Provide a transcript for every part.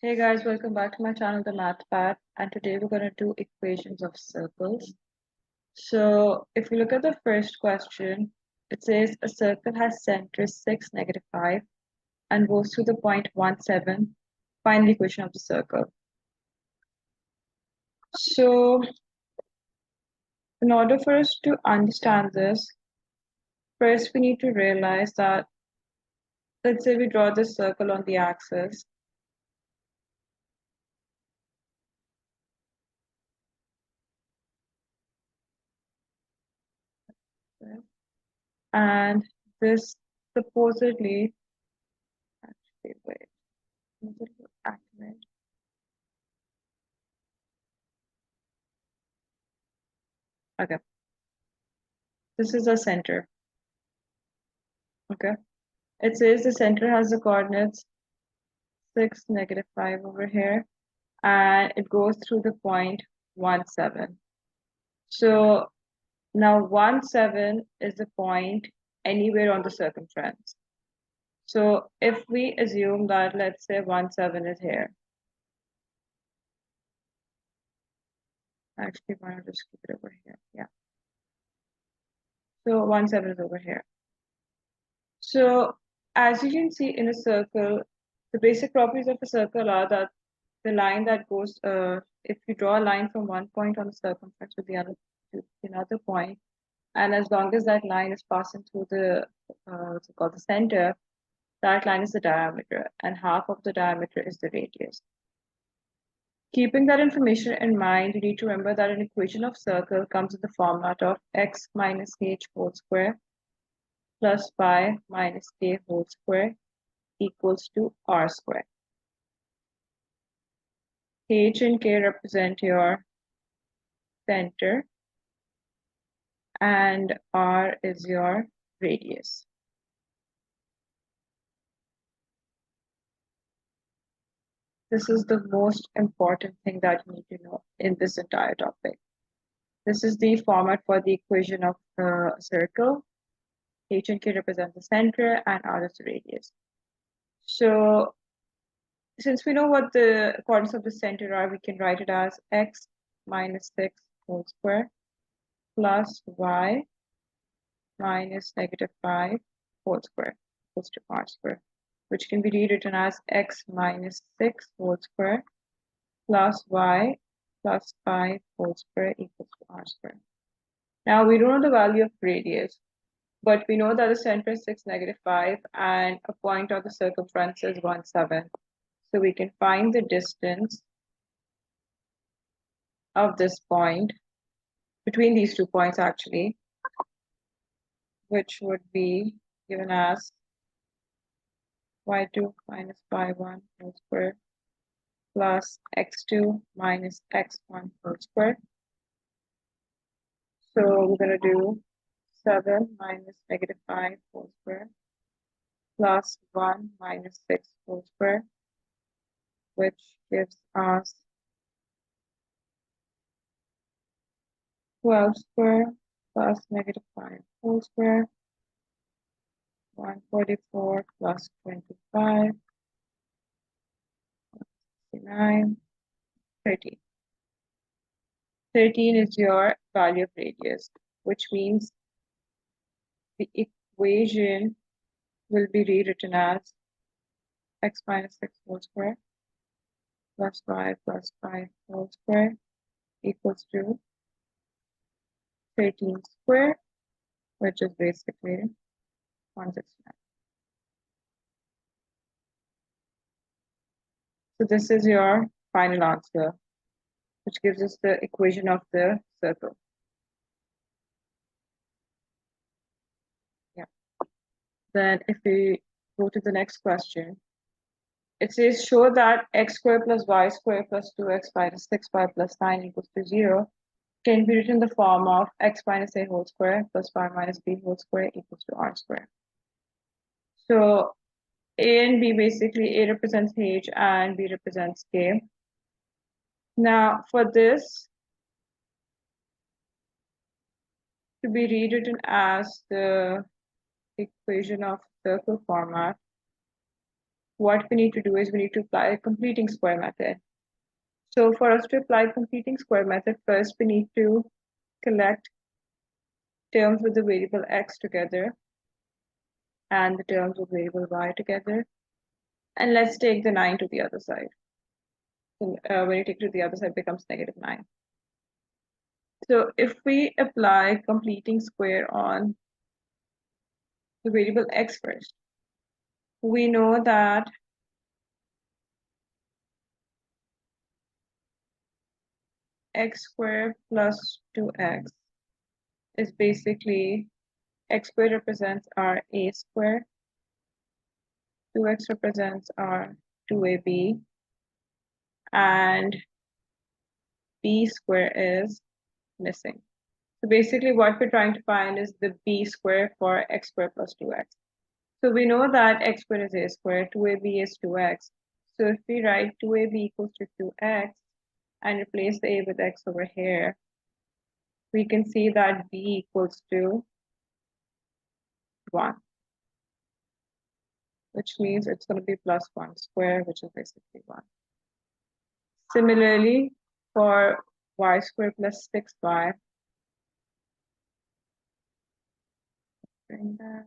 Hey guys, welcome back to my channel, The Math Pad, and today we're going to do equations of circles. So if you look at the first question, it says a circle has center 6, -5 and goes through the point 1, 7. Find the equation of the circle. So in order for us to understand this, first we need to realize that, let's say we draw this circle on the axis. And this supposedly, actually, wait, is it accurate? Okay, this is a center. Okay, it says the center has the coordinates 6, -5 over here, and it goes through the point 1, 7. So now 1, 7 is the point anywhere on the circumference. So if we assume that, let's say 1, 7 is here. Actually, why not just keep it over here? Yeah. So 1, 7 is over here. So as you can see in a circle, the basic properties of a circle are that the line that goes, if you draw a line from one point on the circumference to another point, and as long as that line is passing through the, what's it called, the center, that line is the diameter, and half of the diameter is the radius. Keeping that information in mind, you need to remember that an equation of circle comes in the format of x minus h whole square plus y minus k whole square equals to r square. H and k represent your center, and r is your radius. This is the most important thing that you need to know in this entire topic. This is the format for the equation of a circle. H and k represent the center, and r is the radius. So since we know what the coordinates of the center are, we can write it as x minus 6 whole square plus y minus -5 whole square equals to r square, which can be rewritten as x minus 6 whole square plus y plus 5 whole square equals to r square. Now we don't know the value of radius, but we know that the center is 6, -5, and a point of the circumference is 1, 7. So we can find the distance of this point, between these 2 points actually, which would be given as y2 minus y1 whole square plus x2 minus x1 whole square. So we're going to do 7 minus -5 whole square plus 1 minus 6 whole square, which gives us 12 square plus -5 whole square, 144 plus 25, 69, 13. 13 is your value of radius, which means the equation will be rewritten as x minus 6 whole square plus y plus 5 whole square equals to 13 square, which is basically 169. So this is your final answer, which gives us the equation of the circle. Yeah. Then if we go to the next question, it says show that x squared plus y squared plus 2x minus 6y plus 9 equals to 0 can be written in the form of x minus a whole square plus y minus b whole square equals to r square. So a and b, basically a represents h and b represents k. Now for this to be rewritten as the equation of circle format, what we need to do is we need to apply a completing square method. So for us to apply completing square method, first we need to collect terms with the variable x together and the terms with variable y together. And let's take the 9 to the other side. So, when you take it to the other side, it becomes -9. So if we apply completing square on the variable x first, we know that x squared plus 2x is basically x squared represents our a square, 2x represents our 2ab, and b square is missing. So basically what we're trying to find is the b square for x squared plus 2x. So we know that x squared is a squared, 2ab is 2x. So if we write 2ab equals to 2x and replace the a with x over here, we can see that b equals to 1, which means it's going to be plus 1 square, which is basically 1. Similarly, for y squared plus 6y, bring that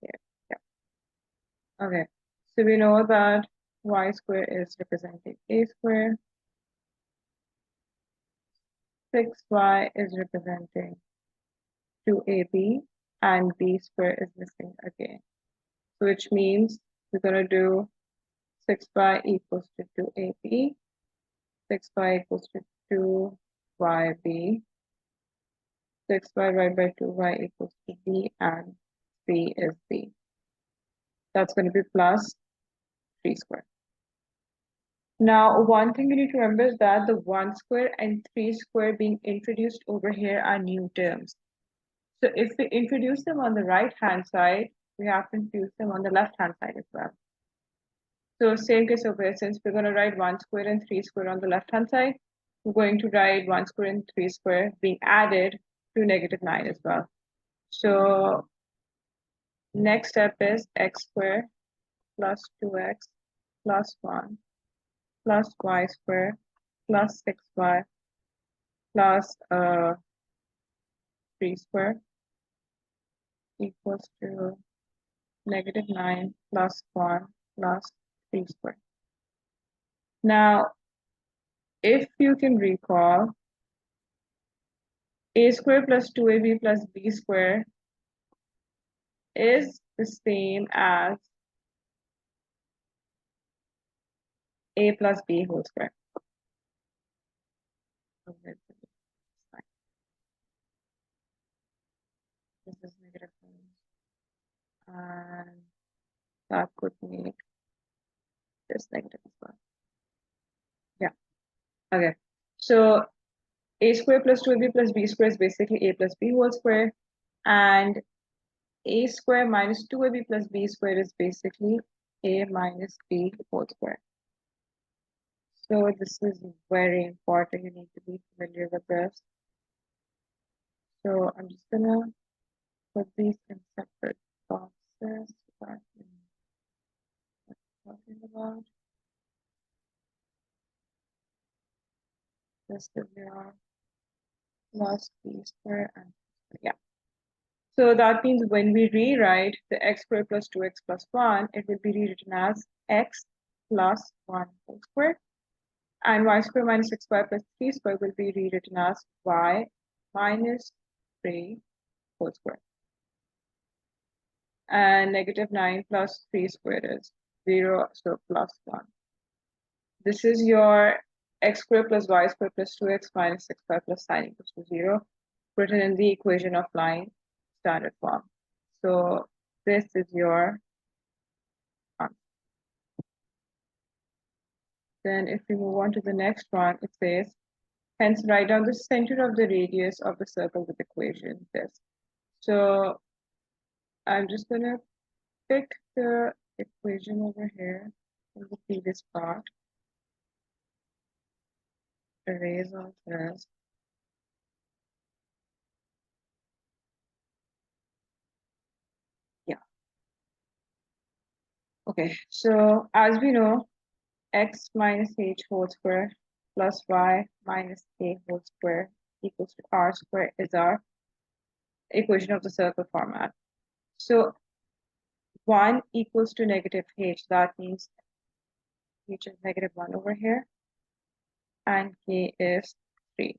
here. Yeah. Okay. So we know that y squared is representing a squared, 6y is representing 2ab, and b squared is missing again. So which means we're going to do 6y equals to 2ab, 6y equals to 2yb, 6y divided by 2y equals to b, and c is b. That's going to be plus 3 squared. Now, one thing you need to remember is that the 1 square and 3 square being introduced over here are new terms. So if we introduce them on the right-hand side, we have to introduce them on the left-hand side as well. So same case over here, since we're going to write 1 square and 3 square on the left-hand side, we're going to write 1 square and 3 square being added to -9 as well. So next step is x squared plus 2x plus 1 plus y squared plus 6y plus 3 squared equals to -9 plus 1 plus 3 squared. Now, if you can recall, a squared plus 2ab plus b squared is the same as a plus b whole square. Okay, this is -1, and that could make this negative as well. Yeah. Okay. So a squared plus 2ab plus b squared is basically a plus b whole square, and a squared minus 2ab plus b squared is basically a minus b whole square. So this is very important. You need to be familiar with this. So I'm just gonna put these in separate boxes. So that we know what we're talking about. This is your plus b squared, and yeah. So that means when we rewrite the x squared plus 2x plus 1, it will be rewritten as x plus 1 whole square. And y squared minus 6y plus 3 square will be rewritten as y minus 3 whole square. And -9 plus 3 squared is 0, so plus 1. This is your x squared plus y squared plus 2x minus 6y plus sin equals to 0, written in the equation of line standard form. So this is your answer. Then if we move on to the next one, it says, hence write down the center of the radius of the circle with equation this. So I'm just gonna pick the equation over here in the previous part, erase all this. Yeah. Okay, so as we know, x minus h whole square plus y minus a whole square equals to r square is our equation of the circle format. So 1 equals to negative h, that means h is negative 1 over here, and k is 3.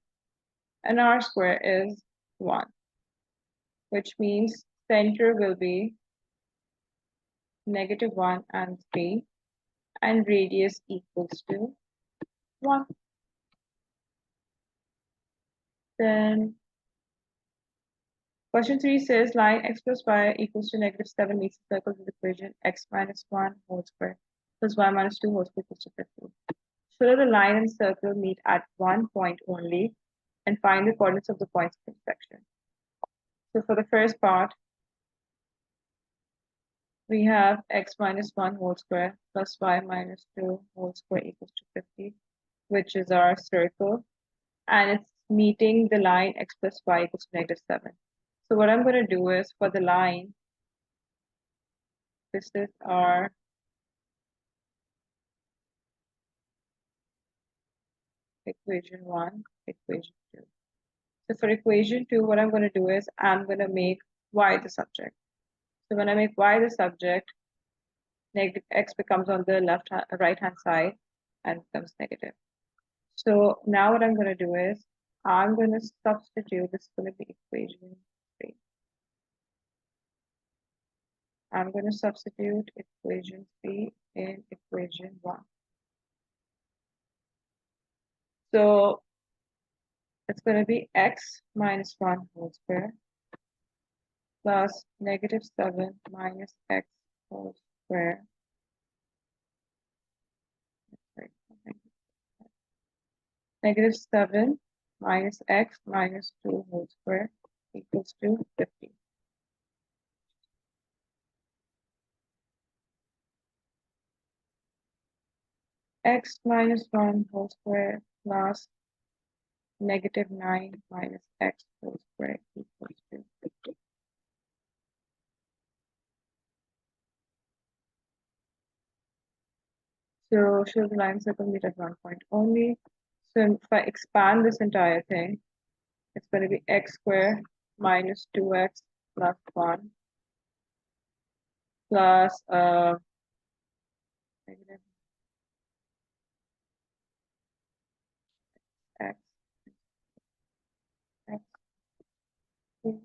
And r square is 1, which means center will be negative 1 and 3, and radius equals to 1. Then question 3 says line x plus y equals to negative 7 meets the circle with equation x minus 1 whole square plus y minus 2 whole square equals to 50. Show that the line and circle meet at one point only and find the coordinates of the points of intersection. So for the first part, we have x minus 1 whole square plus y minus 2 whole square equals to 50, which is our circle, and it's meeting the line x plus y equals to negative 7. So what I'm going to do is for the line, this is our equation 1, equation 2. So for equation 2, what I'm going to do is I'm going to make y the subject. So when I make y the subject, negative x becomes on the right hand side and becomes negative. So now what I'm going to do is I'm going to substitute, this is going to be equation 3. I'm going to substitute equation 3 in equation 1. So it's going to be x minus 1 whole square plus negative 7 minus x whole square. Negative 7 minus x minus 2 whole square equals to 50. X minus 1 whole square plus negative 9 minus x whole square equals to 50. So show the line circle meet at one point only. So if I expand this entire thing, it's going to be x squared minus 2x plus 1 plus negative x, x, 2.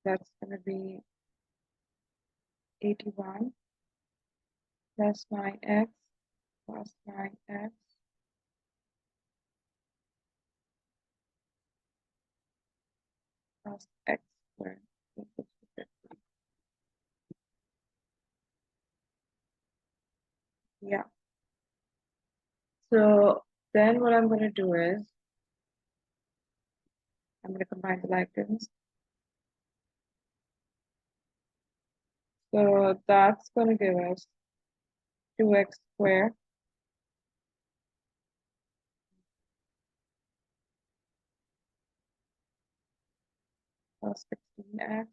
That's going to be 81 plus 9x plus 9x plus x squared equals to 50. Yeah. So then what I'm going to do is I'm going to combine the like terms. So that's going to give us 2x squared plus 16x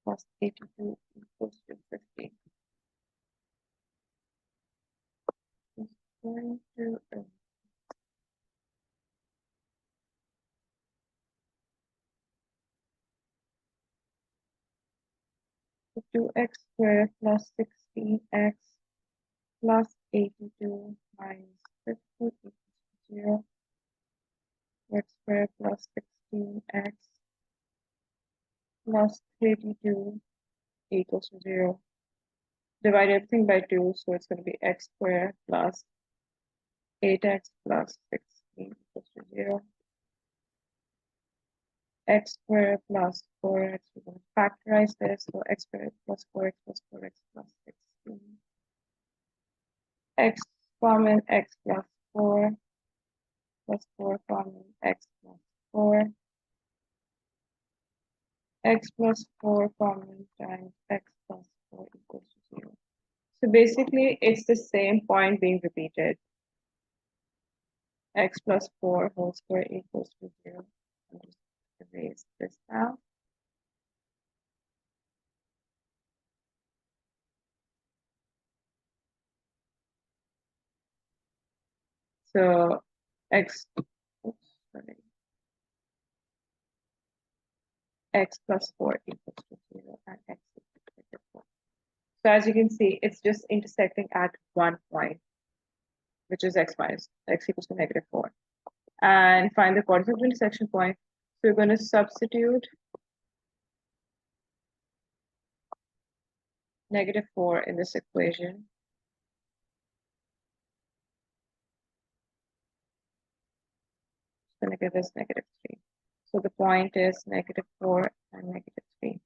plus 82 equals to 50. It's going to 2x squared plus 16x plus 82 minus 50 equals to 0. X squared plus 16x plus 32 equals to 0. Divide everything by 2, so it's going to be x squared plus 8x plus 16 equals to 0. X squared plus 4x, we're going to factorize this, so x squared plus 4x plus 4x plus 16. X common x plus 4 plus 4 common x plus 4. X plus 4 common times x plus 4 equals to 0. So basically, it's the same point being repeated. X plus 4 whole square equals to 0. I'll just erase this now. So x, oops, sorry, x plus 4 equals to 0 and x equals to negative 4. So as you can see, it's just intersecting at one point, which is x equals to negative 4. And find the coordinates of the intersection point. So we're going to substitute negative 4 in this equation. It's going to give us negative 3. So the point is negative 4 and negative 3.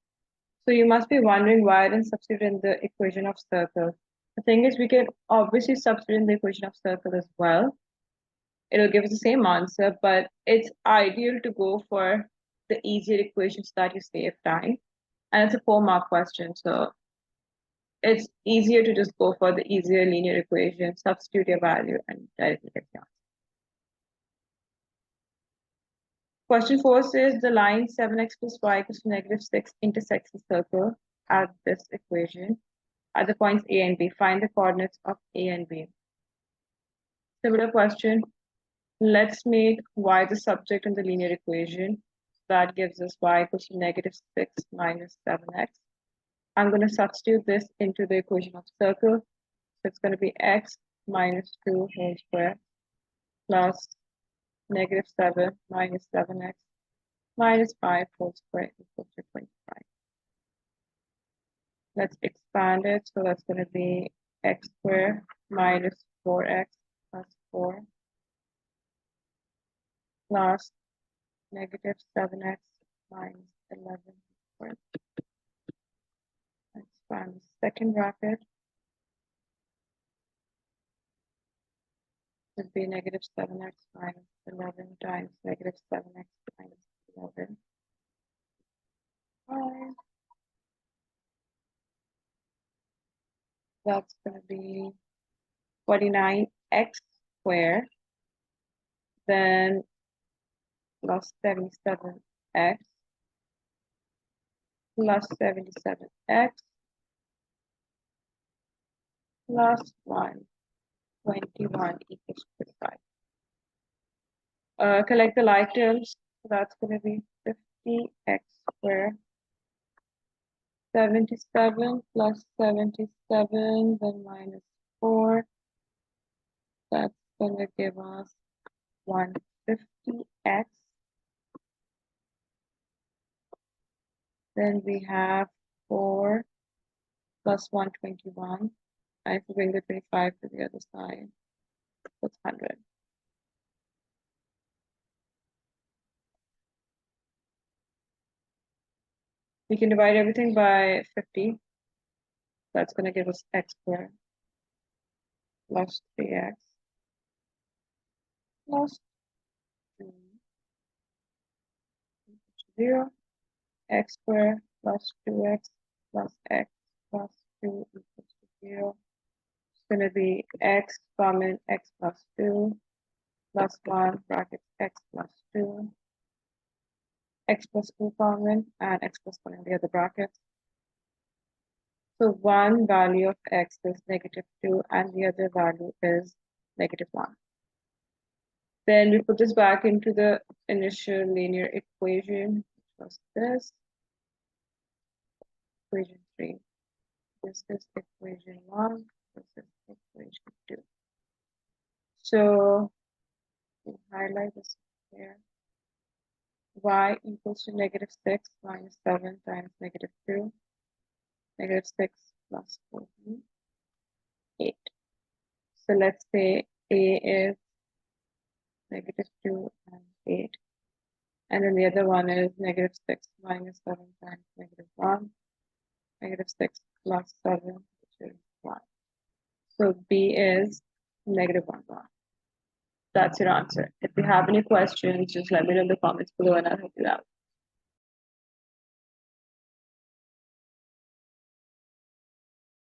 So you must be wondering why I didn't substitute in the equation of circle. The thing is, we can obviously substitute in the equation of circle as well. It'll give us the same answer, but it's ideal to go for the easier equations that you save time. And it's a 4-mark question, so it's easier to just go for the easier linear equation, substitute your value, and directly get the answer. Question 4 says the line 7x plus y equals to negative 6 intersects the circle at this equation at the points A and B. Find the coordinates of A and B. Similar question. Let's make y the subject in the linear equation. That gives us y equals to negative 6 minus 7x. I'm going to substitute this into the equation of circle. So it's going to be x minus 2 whole square plus negative 7 minus 7x minus 5 whole square equals to 25. Let's expand it. So that's going to be x squared minus 4x plus 4 plus negative 7x minus 11 squared. Expand the second bracket. Would be negative 7x minus 11 times negative 7x minus 11. 5. That's going to be 49x squared, then plus 77x plus 77x plus 1, 21 equals 35. Collect the like terms. So that's going to be 50x squared, 77 plus 77, then minus 4. That's going to give us 150x. Then we have 4 plus 121. And if we bring the 25 to the other side, that's 100. We can divide everything by 50. That's going to give us x squared plus 3x plus 2 0. X squared plus 2x plus x plus 2 equals to 0. It's going to be x common x plus 2 plus 1 bracket x plus 2. X plus 2 common and x plus 1 in the other bracket. So one value of x is negative 2 and the other value is negative 1. Then we put this back into the initial linear equation, which was this. Equation 3. This is equation 1. This is equation 2. So we'll highlight this here. Y equals to negative 6 minus 7 times negative 2. Negative 6 plus 14, 8. So let's say A is negative 2 and 8. And then the other one is negative 6 minus 7 times negative 1. Negative 6 plus 7, which is 1. So B is negative 1, 1. That's your answer. If you have any questions, just let me know in the comments below and I'll help you out.